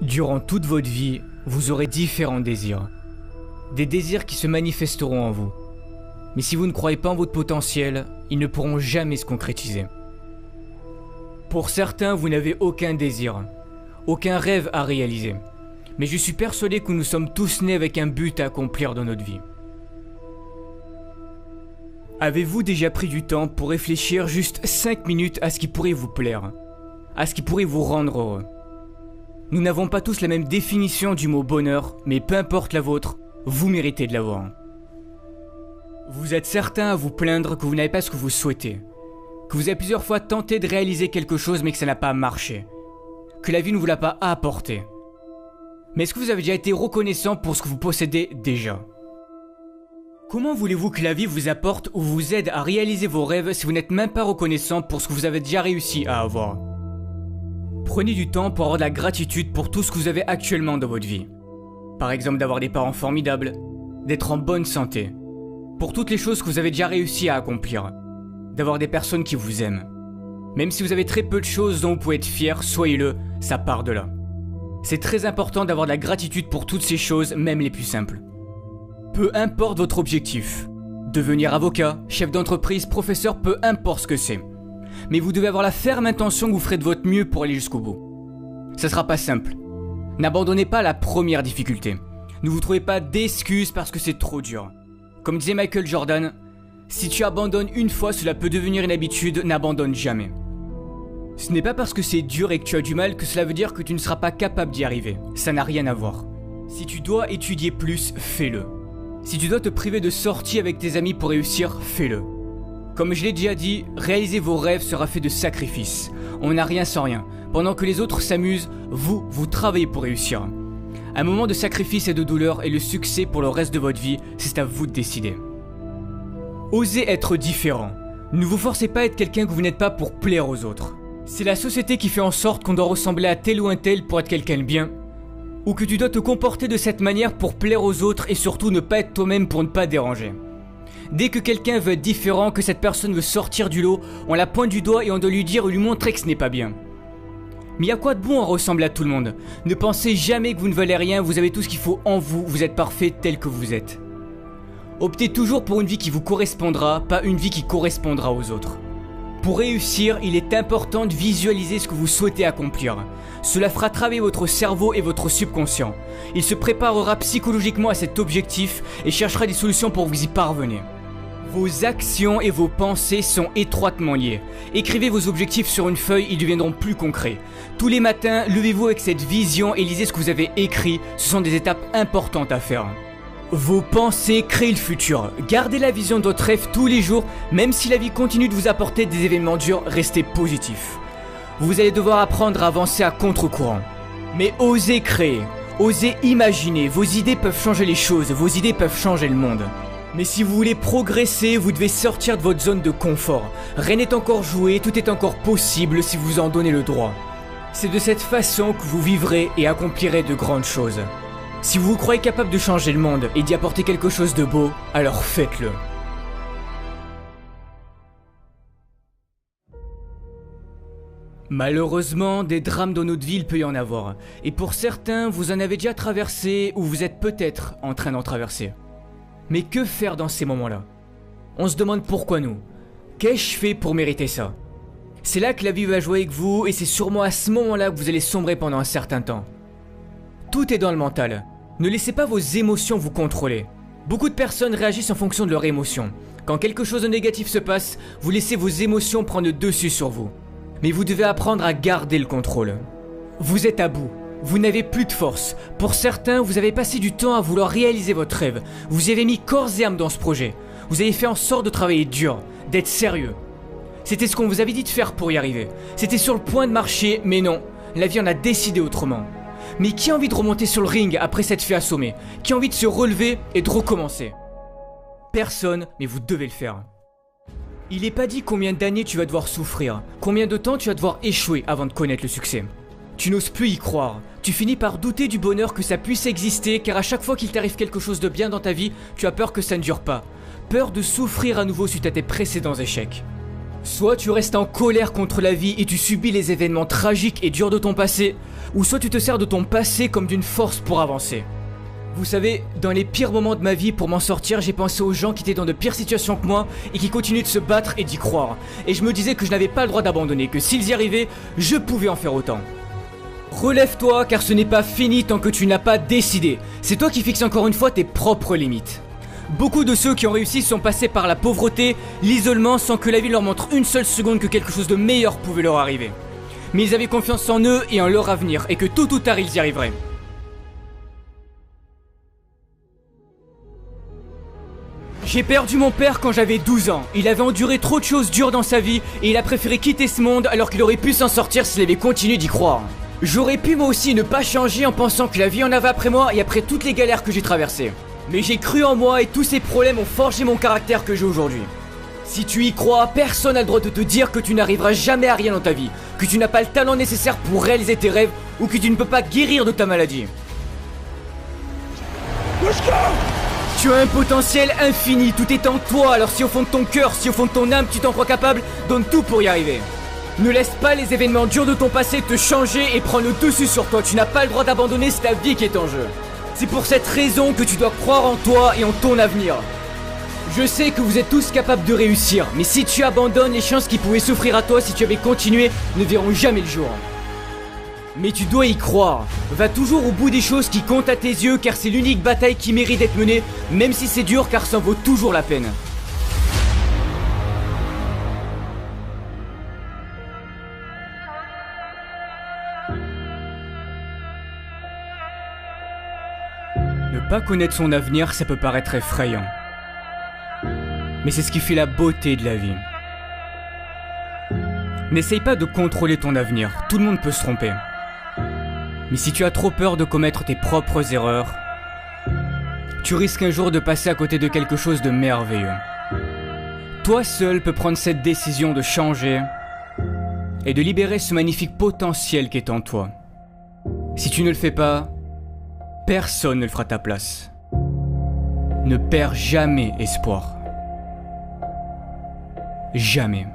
Durant toute votre vie, vous aurez différents désirs. Des désirs qui se manifesteront en vous. Mais si vous ne croyez pas en votre potentiel, ils ne pourront jamais se concrétiser. Pour certains, vous n'avez aucun désir, aucun rêve à réaliser. Mais je suis persuadé que nous sommes tous nés avec un but à accomplir dans notre vie. Avez-vous déjà pris du temps pour réfléchir juste 5 minutes à ce qui pourrait vous plaire, à ce qui pourrait vous rendre heureux? Nous n'avons pas tous la même définition du mot bonheur, mais peu importe la vôtre, vous méritez de l'avoir. Vous êtes certain à vous plaindre que vous n'avez pas ce que vous souhaitez, que vous avez plusieurs fois tenté de réaliser quelque chose mais que ça n'a pas marché, que la vie ne vous l'a pas apporté. Mais est-ce que vous avez déjà été reconnaissant pour ce que vous possédez déjà? Comment voulez-vous que la vie vous apporte ou vous aide à réaliser vos rêves si vous n'êtes même pas reconnaissant pour ce que vous avez déjà réussi à avoir? Prenez du temps pour avoir de la gratitude pour tout ce que vous avez actuellement dans votre vie. Par exemple d'avoir des parents formidables, d'être en bonne santé, pour toutes les choses que vous avez déjà réussi à accomplir, d'avoir des personnes qui vous aiment. Même si vous avez très peu de choses dont vous pouvez être fier, soyez-le, ça part de là. C'est très important d'avoir de la gratitude pour toutes ces choses, même les plus simples. Peu importe votre objectif, devenir avocat, chef d'entreprise, professeur, peu importe ce que c'est. Mais vous devez avoir la ferme intention que vous ferez de votre mieux pour aller jusqu'au bout. Ça sera pas simple. N'abandonnez pas la première difficulté. Ne vous trouvez pas d'excuses parce que c'est trop dur. Comme disait Michael Jordan, si tu abandonnes une fois, cela peut devenir une habitude, n'abandonne jamais. Ce n'est pas parce que c'est dur et que tu as du mal que cela veut dire que tu ne seras pas capable d'y arriver. Ça n'a rien à voir. Si tu dois étudier plus, fais-le. Si tu dois te priver de sorties avec tes amis pour réussir, fais-le. Comme je l'ai déjà dit, réaliser vos rêves sera fait de sacrifices. On n'a rien sans rien. Pendant que les autres s'amusent, vous travaillez pour réussir. Un moment de sacrifice et de douleur et le succès pour le reste de votre vie, c'est à vous de décider. Osez être différent. Ne vous forcez pas à être quelqu'un que vous n'êtes pas pour plaire aux autres. C'est la société qui fait en sorte qu'on doit ressembler à tel ou un tel pour être quelqu'un de bien, ou que tu dois te comporter de cette manière pour plaire aux autres et surtout ne pas être toi-même pour ne pas déranger. Dès que quelqu'un veut être différent, que cette personne veut sortir du lot, on la pointe du doigt et on doit lui dire ou lui montrer que ce n'est pas bien. Mais y a quoi de bon à ressembler à tout le monde? Ne pensez jamais que vous ne valez rien, vous avez tout ce qu'il faut en vous, vous êtes parfait tel que vous êtes. Optez toujours pour une vie qui vous correspondra, pas une vie qui correspondra aux autres. Pour réussir, il est important de visualiser ce que vous souhaitez accomplir. Cela fera travailler votre cerveau et votre subconscient. Il se préparera psychologiquement à cet objectif et cherchera des solutions pour vous y parvenir. Vos actions et vos pensées sont étroitement liées. Écrivez vos objectifs sur une feuille, ils deviendront plus concrets. Tous les matins, levez-vous avec cette vision et lisez ce que vous avez écrit. Ce sont des étapes importantes à faire. Vos pensées créent le futur. Gardez la vision de votre rêve tous les jours, même si la vie continue de vous apporter des événements durs, restez positif. Vous allez devoir apprendre à avancer à contre-courant. Mais osez créer, osez imaginer, vos idées peuvent changer les choses, vos idées peuvent changer le monde. Mais si vous voulez progresser, vous devez sortir de votre zone de confort. Rien n'est encore joué, tout est encore possible si vous en donnez le droit. C'est de cette façon que vous vivrez et accomplirez de grandes choses. Si vous vous croyez capable de changer le monde et d'y apporter quelque chose de beau, alors faites-le. Malheureusement, des drames dans notre vie, il peut y en avoir. Et pour certains, vous en avez déjà traversé ou vous êtes peut-être en train d'en traverser. Mais que faire dans ces moments-là? On se demande pourquoi nous. Qu'ai-je fait pour mériter ça? C'est là que la vie va jouer avec vous et c'est sûrement à ce moment-là que vous allez sombrer pendant un certain temps. Tout est dans le mental. Ne laissez pas vos émotions vous contrôler. Beaucoup de personnes réagissent en fonction de leurs émotions. Quand quelque chose de négatif se passe, vous laissez vos émotions prendre le dessus sur vous. Mais vous devez apprendre à garder le contrôle. Vous êtes à bout. Vous n'avez plus de force. Pour certains, vous avez passé du temps à vouloir réaliser votre rêve. Vous y avez mis corps et âme dans ce projet. Vous avez fait en sorte de travailler dur, d'être sérieux. C'était ce qu'on vous avait dit de faire pour y arriver. C'était sur le point de marcher, mais non. La vie en a décidé autrement. Mais qui a envie de remonter sur le ring après s'être fait assommer? Qui a envie de se relever et de recommencer? Personne, mais vous devez le faire. Il n'est pas dit combien d'années tu vas devoir souffrir, combien de temps tu vas devoir échouer avant de connaître le succès. Tu n'oses plus y croire, tu finis par douter du bonheur que ça puisse exister car à chaque fois qu'il t'arrive quelque chose de bien dans ta vie, tu as peur que ça ne dure pas. Peur de souffrir à nouveau suite à tes précédents échecs. Soit tu restes en colère contre la vie et tu subis les événements tragiques et durs de ton passé, ou soit tu te sers de ton passé comme d'une force pour avancer. Vous savez, dans les pires moments de ma vie, pour m'en sortir, j'ai pensé aux gens qui étaient dans de pires situations que moi et qui continuaient de se battre et d'y croire. Et je me disais que je n'avais pas le droit d'abandonner, que s'ils y arrivaient, je pouvais en faire autant. Relève-toi car ce n'est pas fini tant que tu n'as pas décidé. C'est toi qui fixes encore une fois tes propres limites. Beaucoup de ceux qui ont réussi sont passés par la pauvreté, l'isolement sans que la vie leur montre une seule seconde que quelque chose de meilleur pouvait leur arriver. Mais ils avaient confiance en eux et en leur avenir et que tôt ou tard ils y arriveraient. J'ai perdu mon père quand j'avais 12 ans. Il avait enduré trop de choses dures dans sa vie et il a préféré quitter ce monde alors qu'il aurait pu s'en sortir s'il avait continué d'y croire. J'aurais pu moi aussi ne pas changer en pensant que la vie en avait après moi et après toutes les galères que j'ai traversées. Mais j'ai cru en moi et tous ces problèmes ont forgé mon caractère que j'ai aujourd'hui. Si tu y crois, personne n'a le droit de te dire que tu n'arriveras jamais à rien dans ta vie, que tu n'as pas le talent nécessaire pour réaliser tes rêves ou que tu ne peux pas guérir de ta maladie. Tu as un potentiel infini, tout est en toi, alors si au fond de ton cœur, si au fond de ton âme tu t'en crois capable, donne tout pour y arriver. Ne laisse pas les événements durs de ton passé te changer et prendre le dessus sur toi, tu n'as pas le droit d'abandonner, c'est ta vie qui est en jeu. C'est pour cette raison que tu dois croire en toi et en ton avenir. Je sais que vous êtes tous capables de réussir, mais si tu abandonnes, les chances qui pouvaient s'offrir à toi si tu avais continué ne verront jamais le jour. Mais tu dois y croire. Va toujours au bout des choses qui comptent à tes yeux car c'est l'unique bataille qui mérite d'être menée, même si c'est dur car ça en vaut toujours la peine. Ne pas connaître son avenir, ça peut paraître effrayant. Mais c'est ce qui fait la beauté de la vie. N'essaye pas de contrôler ton avenir, tout le monde peut se tromper. Mais si tu as trop peur de commettre tes propres erreurs, tu risques un jour de passer à côté de quelque chose de merveilleux. Toi seul peux prendre cette décision de changer et de libérer ce magnifique potentiel qui est en toi. Si tu ne le fais pas, personne ne le fera à ta place. Ne perds jamais espoir. Jamais.